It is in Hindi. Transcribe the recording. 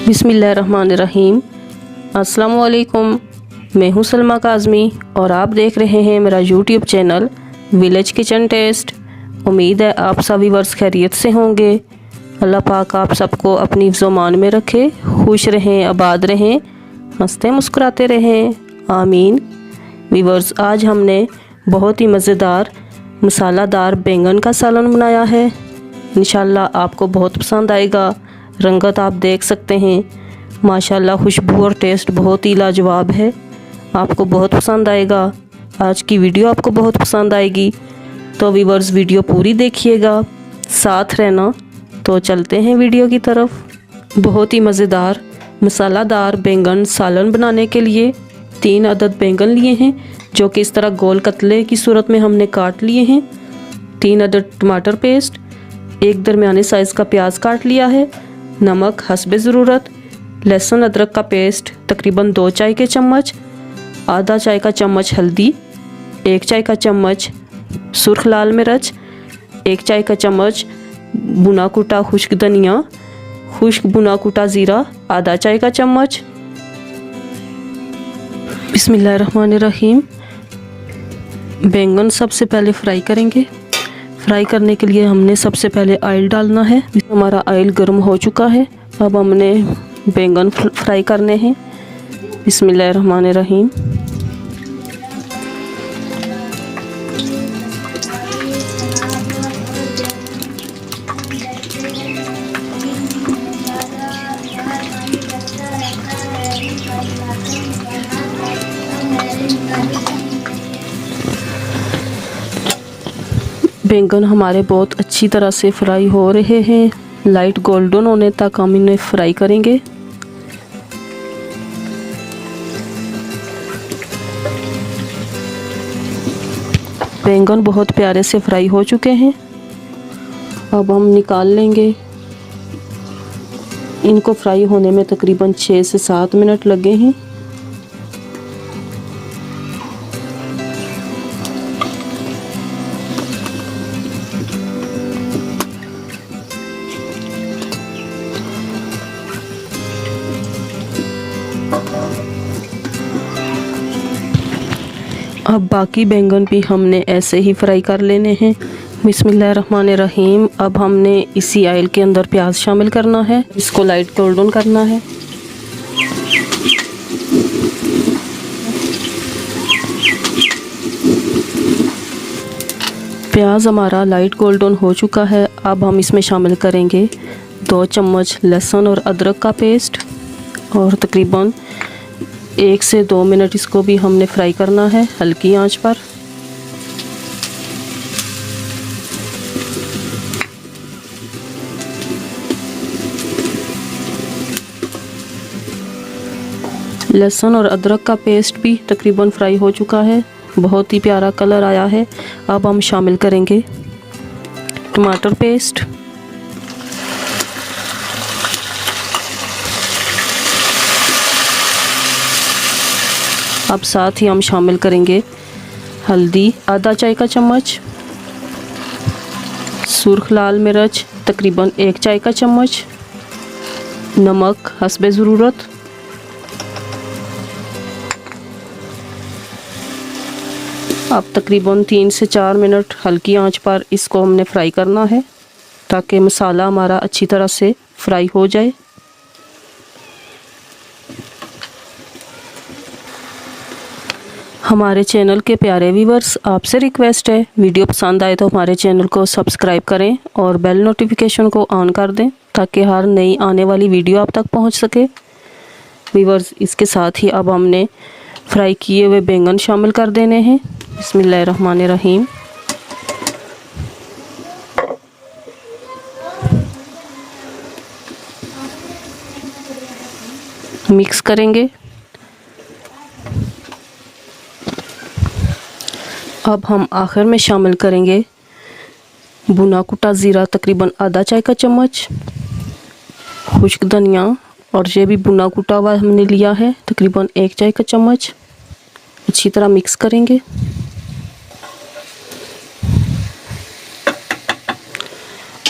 बिस्मिल्लाहिर्रहमानिर्रहीम। अस्सलाम वालेकुम। मैं हूँ सलमा काज़मी और आप देख रहे हैं मेरा YouTube channel Village Kitchen Taste. उम्मीद है आप सभी व्यूअर्स खैरियत से होंगे। अल्लाह पाक आप सबको अपनी ज़ुबान में रखे, खुश रहें, आबाद रहें, हंसते मुस्कुराते रहें, आमीन। व्यूअर्स, आज हमने बहुत ही मज़ेदार मसालादार बैंगन का सालन बनाया है। इंशाल्लाह आपको बहुत पसंद आएगा। रंगत आप देख सकते हैं, माशाल्लाह खुशबू और टेस्ट बहुत ही लाजवाब है। आपको बहुत पसंद आएगा। आज की वीडियो आपको बहुत पसंद आएगी, तो व्यूअर्स वीडियो पूरी देखिएगा, साथ रहना। तो चलते हैं वीडियो की तरफ। बहुत ही मज़ेदार मसालादार बैंगन सालन बनाने के लिए 3 अदद बैंगन लिए हैं, जो कि इस तरह गोल कतले की सूरत में हमने काट लिए हैं। 3 अदद टमाटर पेस्ट, एक दरमियाने साइज़ का प्याज काट लिया है, नमक हस्बे ज़रूरत, लहसुन अदरक का पेस्ट तकरीबन 2 चाय के चम्मच, आधा चाय का चम्मच हल्दी, 1 चाय का चम्मच सुर्ख लाल मिर्च, 1 चाय का चम्मच भुना कुटा खुश्क धनिया, खुश्क भुना कुटा ज़ीरा आधा चाय का चम्मच। बिस्मिल्लाहिर्रहमानिर्रहीम। बैंगन सबसे पहले फ्राई करेंगे। फ्राई करने के लिए हमने सबसे पहले ऑयल डालना है। हमारा ऑयल गर्म हो चुका है। अब हमने बैंगन फ्राई करने हैं। बिस्मिल्लाहिर्रहमानिर्रहीम। बैंगन हमारे बहुत अच्छी तरह से फ्राई हो रहे हैं। लाइट गोल्डन होने तक हम इन्हें फ्राई करेंगे। बैंगन बहुत प्यारे से फ्राई हो चुके हैं। अब हम निकाल लेंगे। इनको फ्राई होने में तकरीबन 6 से 7 मिनट लगे हैं। अब बाकी बैंगन भी हमने ऐसे ही फ्राई कर लेने हैं। बिस्मिल्लाहिर्रहमानिर्रहीम। अब हमने इसी ऑयल के अंदर प्याज शामिल करना है, इसको लाइट गोल्डन करना है। प्याज हमारा लाइट गोल्डन हो चुका है। अब हम इसमें शामिल करेंगे 2 चम्मच लहसुन और अदरक का पेस्ट, और तकरीबन 1 से 2 मिनट इसको भी हमने फ्राई करना है हल्की आंच पर। लहसुन और अदरक का पेस्ट भी तकरीबन फ्राई हो चुका है, बहुत ही प्यारा कलर आया है। अब हम शामिल करेंगे टमाटर पेस्ट, अब साथ ही हम शामिल करेंगे हल्दी आधा चाय का चम्मच, सुर्ख लाल मिर्च तकरीबन 1 चाय का चम्मच, नमक हस्बे ज़रूरत। अब तकरीबन 3 से 4 मिनट हल्की आंच पर इसको हमने फ्राई करना है, ताकि मसाला हमारा अच्छी तरह से फ्राई हो जाए। हमारे चैनल के प्यारे व्यूअर्स, आपसे रिक्वेस्ट है, वीडियो पसंद आए तो हमारे चैनल को सब्सक्राइब करें और बेल नोटिफिकेशन को ऑन कर दें, ताकि हर नई आने वाली वीडियो आप तक पहुंच सके। व्यूअर्स, इसके साथ ही अब हमने फ्राई किए हुए बैंगन शामिल कर देने हैं। बिस्मिल्लाहिर्रहमानिर्रहीम। मिक्स करेंगे। अब हम आखिर में शामिल करेंगे भुना कुटा ज़ीरा तकरीबन आधा चाय का चम्मच, खुश्क धनिया, और ये भी भुना कुटा हुआ हमने लिया है तकरीबन 1 चाय का चम्मच। अच्छी तरह मिक्स करेंगे।